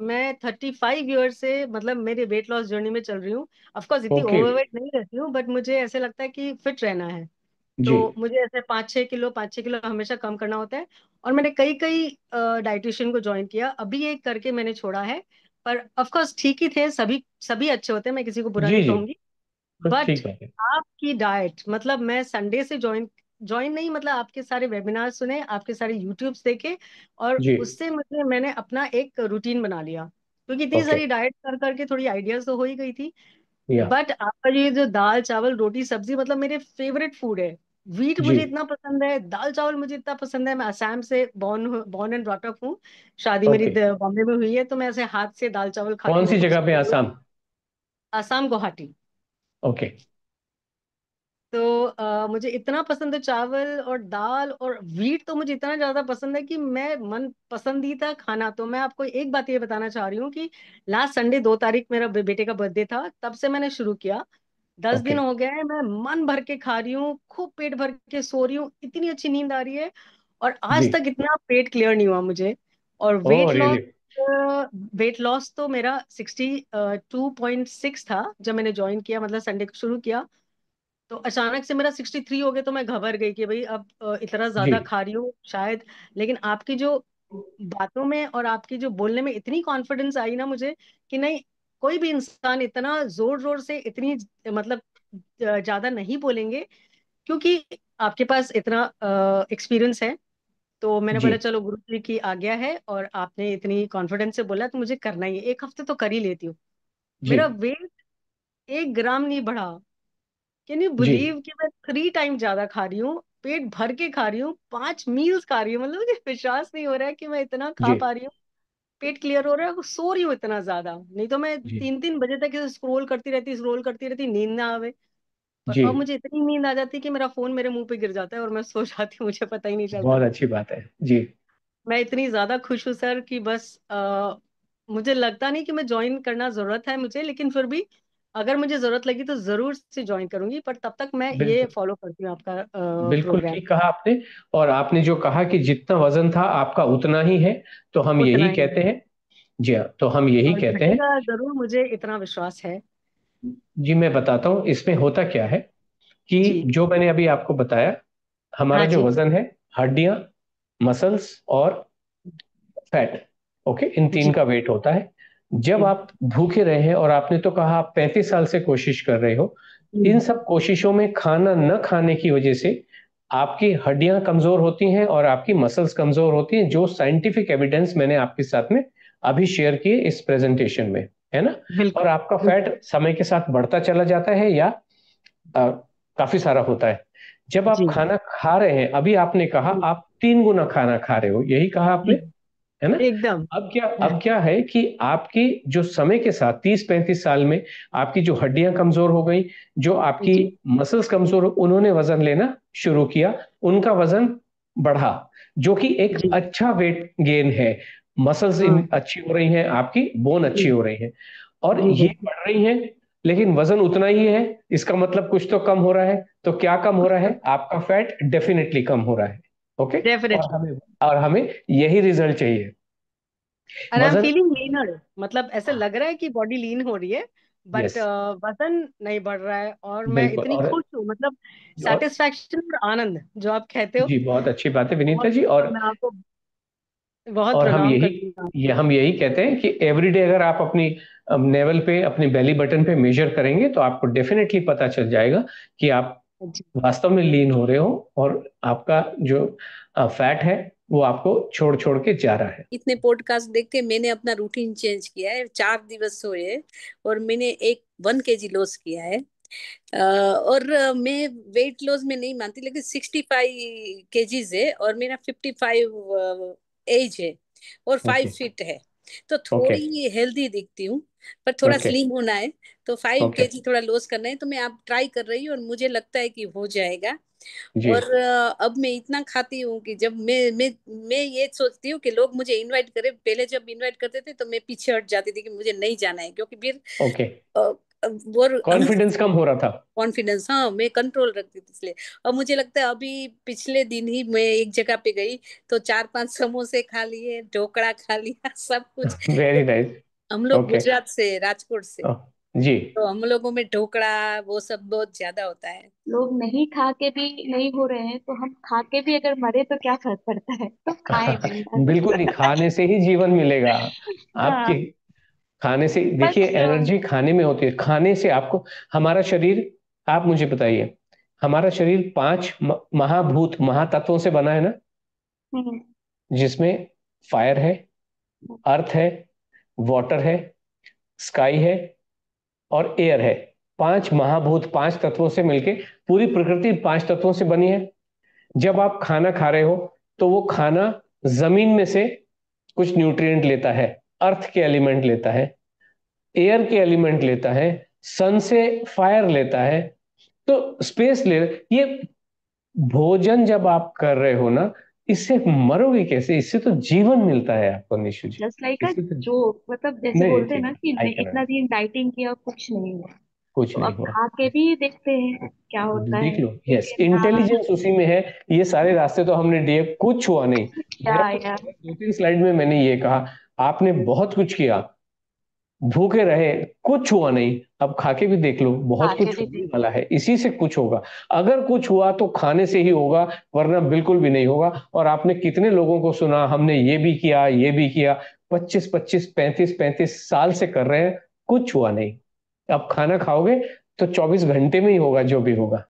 मैं 35 ईयर से मतलब मेरे वेट लॉस जर्नी में चल रही हूँ। ऑफ कोर्स इतनी ओके। ओवरवेट नहीं रहती हूँ, बट मुझे ऐसे लगता है कि फिट रहना है। जी। तो मुझे ऐसे 5-6 किलो हमेशा कम करना होता है। और मैंने कई कई डाइटिशियन को ज्वाइन किया, अभी एक करके मैंने छोड़ा है। पर ऑफ कोर्स ठीक ही थे, सभी सभी अच्छे होते हैं, मैं किसी को बुरा जी नहीं जी। कहूंगी। बस बट ठीक बात है। आपकी डाइट, मतलब मैं संडे से ज्वाइन ज्वाइन नहीं, मतलब आपके सारे वेबिनार सुने, आपके सारे यूट्यूब्स देखे, और जी। उससे मैंने अपना एक रूटीन बना लिया, क्योंकि इतनी ओके। सारी डाइट कर करके थोड़ी आइडियाज तो हो ही गई थी। या। बट आपका ये जो दाल चावल रोटी सब्जी, मतलब मेरे फेवरेट फूड है। वीट जी मुझे इतना पसंद है, दाल चावल मुझे इतना पसंद है। मैं असम से बॉर्न एंड ब्रॉट अप हूँ। शादी मेरी ओके। बॉम्बे में हुई है, तो मैं ऐसे हाथ से दाल चावल खाती कौन हूँ सी जगह पे, तो। आसाम? असम गुवाहाटी। ओके। तो मुझे इतना पसंद है चावल और दाल और वीट, तो मुझे इतना ज्यादा पसंद है कि मैं मन पसंदीदा खाना, तो मैं आपको एक बात ये बताना चाह रही हूँ कि लास्ट संडे 2 तारीख मेरा बेटे का बर्थडे था, तब से मैंने शुरू किया। दस ओके। दिन हो गए हैं, मैं मन भर के खा रही हूँ, खूब पेट भर के सो रही हूँ, इतनी अच्छी नींद आ रही है। और जी। आज तक इतना पेट क्लियर नहीं हुआ मुझे। और ओ रियली? वेट लॉस तो मेरा 62.6 था जब मैंने ज्वाइन किया, मतलब संडे को शुरू किया। तो अचानक से मेरा 63 हो गया, तो मैं घबर गई कि भाई अब इतना जी ज्यादा खा रही हूँ शायद। लेकिन आपकी जो बातों में और आपकी जो बोलने में इतनी कॉन्फिडेंस आई ना मुझे, कि नहीं, कोई भी इंसान इतना जोर जोर से इतनी मतलब ज्यादा नहीं बोलेंगे, क्योंकि आपके पास इतना एक्सपीरियंस है। तो मैंने जी। बोला चलो, गुरु जी की आज्ञा है और आपने इतनी कॉन्फिडेंस से बोला, तो मुझे करना ही है, एक हफ्ते तो कर ही लेती हूँ। जी। मेरा वेट 1 ग्राम नहीं बढ़ा। Can you ji. बिलीव कि मैं 3 टाइम ज्यादा खा रही हूँ, पेट भर के खा रही हूँ, 5 मील्स खा रही हूँ, मतलब मुझे विश्वास नहीं हो रहा है कि मैं इतना खा जी। पा रही हूँ। पेट क्लियर हो रहा है, सो रही हूँ इतना ज्यादा, नहीं तो मैं जी। 3-3 बजे तक स्क्रोल करती रहती, नींद ना आवे। पर जी। अब मुझे इतनी नींद आ जाती है कि मेरा फोन मेरे मुंह पे गिर जाता है और मैं सो जाती हूँ, मुझे पता ही नहीं बहुत चलता। अच्छी बात है जी। मैं इतनी ज्यादा खुश हूँ सर कि बस मुझे लगता नहीं कि मैं ज्वाइन करना जरूरत है मुझे, लेकिन फिर भी अगर मुझे जरूरत लगी तो जरूर से ज्वाइन करूंगी, पर तब तक मैं ये बिल्कुल। फॉलो करती हूँ आपका बिल्कुल प्रोग्राम। ठीक कहा आपने। और आपने जो कहा कि जितना वजन था आपका उतना ही है, तो हम उतना यही ही कहते है। हैं। जी हाँ, तो हम यही और कहते हैं। घटेगा जरूर, मुझे इतना विश्वास है। जी मैं बताता हूँ इसमें होता क्या है, कि जी। जो मैंने अभी आपको बताया, हमारा हाँ जो जी। वजन है, हड्डियां, मसल्स और फैट, ओके, इन तीन जी। का वेट होता है। जब जी। आप भूखे रहे हैं, और आपने तो कहा आप 35 साल से कोशिश कर रहे हो, इन जी। सब कोशिशों में खाना न खाने की वजह से आपकी हड्डियां कमजोर होती हैं और आपकी मसल्स कमजोर होती हैं, जो साइंटिफिक एविडेंस मैंने आपके साथ में अभी शेयर किए इस प्रेजेंटेशन में, है ना? और बिल्कुल। आपका बिल्कुल। फैट समय के साथ बढ़ता चला जाता है, या काफी सारा होता है। जब आप जी। खाना खा रहे हैं, अभी आपने कहा जी। आप 3 गुना खाना खा रहे हो, यही कहा आपने, जी। है ना? एकदम। अब क्या है कि आपकी जो समय के साथ 30-35 साल में आपकी जो हड्डियां कमजोर हो गई, जो आपकी जी। मसल्स कमजोर हो, उन्होंने वजन लेना शुरू किया, उनका वजन बढ़ा, जो कि एक जी। अच्छा वेट गेन है। मसल्स हाँ। अच्छी हो रही हैं, आपकी बोन अच्छी जी। हो रही है, और जी ये बिल्कुल। बढ़ रही है, लेकिन वजन उतना ही है। इसका मतलब कुछ तो कम हो रहा है। तो क्या कम हो रहा है? आपका फैट डेफिनेटली कम हो रहा है। ओके। और डेफिनेटली। हमें और हमें यही रिजल्ट चाहिए। एंड आई एम वजन। फीलिंग लीनर, मतलब ऐसे लग रहा है कि बॉडी लीन हो रही है, बट यस। वजन नहीं बढ़ रहा है, और मैं बिल्कुल। इतनी खुश हूँ, मतलब और सेटिस्फैक्शन और आनंद जो आप कहते हो। जी बहुत अच्छी बात है विनीता बहुत, जी। मैं आपको बहुत और प्रणाम करती हूँ आपको। हम यही कहते हैं कि एवरीडे अगर आप अपनी नेवल पे, अपनी बेली बटन पे मेजर करेंगे, तो आपको डेफिनेटली पता चल जाएगा कि आप जी। वास्तव में लीन हो रहे हो, और आपका जो फैट है वो आपको छोड़ छोड़ के जा रहा है। इतने पॉडकास्ट देख के मैंने अपना रूटीन चेंज किया है, 4 दिवस सोए और मैंने 1 केजी लॉस किया है। और मैं वेट लॉस में नहीं मानती, लेकिन 65 केजीज है और मेरा 55 एज है और फाइव ओके। फीट है। तो ओके। थोड़ी हेल्दी दिखती हूँ, पर थोड़ा ओके। स्लिम होना है। तो फाइव ओके। केजी थोड़ा लॉस करना है, तो मैं आप ट्राई कर रही हूँ और मुझे लगता है कि हो जाएगा। जी। और अब मैं इतना खाती हूँ कि जब मैं ये सोचती हूँ कि लोग मुझे इनवाइट करें। पहले जब इनवाइट करते थे तो मैं पीछे हट जाती थी कि मुझे नहीं जाना है, क्योंकि फिर ओके। और कॉन्फिडेंस कम हो रहा था। कॉन्फिडेंस, हाँ, मैं कंट्रोल रखती थी इसलिए। और मुझे लगता है अभी पिछले दिन ही मैं एक जगह पे गई तो 4-5 समोसे खा लिए, ढोकड़ा खा लिया, सब कुछ। Very nice. हम लोग ओके। गुजरात से, राजकोट से, जी। तो हम लोगों में ढोकड़ा वो सब बहुत ज्यादा होता है। लोग नहीं खा के भी नहीं हो रहे हैं, तो हम खा के भी अगर मरे तो क्या फर्क पड़ता है, तो खाएं बिंदास। बिल्कुल नहीं, खाने से ही जीवन मिलेगा आपके। हाँ। खाने से देखिए, बस एनर्जी खाने में होती है, खाने से आपको। हमारा शरीर, आप मुझे बताइए, हमारा शरीर 5 महाभूत महातत्वों से बना है ना, हम्म, जिसमें फायर है, अर्थ है, वाटर है, स्काई है और एयर है। 5 महाभूत 5 तत्वों से मिलके पूरी प्रकृति 5 तत्वों से बनी है। जब आप खाना खा रहे हो तो वो खाना जमीन में से कुछ न्यूट्रिएंट लेता है, अर्थ के एलिमेंट लेता है, एयर के एलिमेंट लेता है, सन से फायर लेता है, तो स्पेस ले। ये भोजन जब आप कर रहे हो ना, इससे मरोगे कैसे? इससे तो जीवन मिलता है आपको निशु जी। जस्ट लाइक अ इससे तो जोक, मतलब जैसे नहीं बोलते हैं ठीक ना है, कि आई कैन, इतना दिन डाइटिंग किया कुछ नहीं हुआ, कुछ तो नहीं अब हुआ। खा के भी देखते हैं क्या होता देख है, लो, यस, क्योंकि हाँ। इंटेलिजेंस उसी में है। ये सारे रास्ते तो हमने दिए, कुछ हुआ नहीं। मेरा तो या 2-3 स्लाइड में मैंने ये कहा, आपने बहुत कुछ किया, भूखे रहे, कुछ हुआ नहीं। अब खा के भी देख लो, बहुत खा के कुछ भी होने देख। वाला है, इसी से कुछ होगा। अगर कुछ हुआ तो खाने से ही होगा, वरना बिल्कुल भी नहीं होगा। और आपने कितने लोगों को सुना, हमने ये भी किया, ये भी किया, 25-25, 35-35 साल से कर रहे हैं, कुछ हुआ नहीं। अब खाना खाओगे तो 24 घंटे में ही होगा जो भी होगा।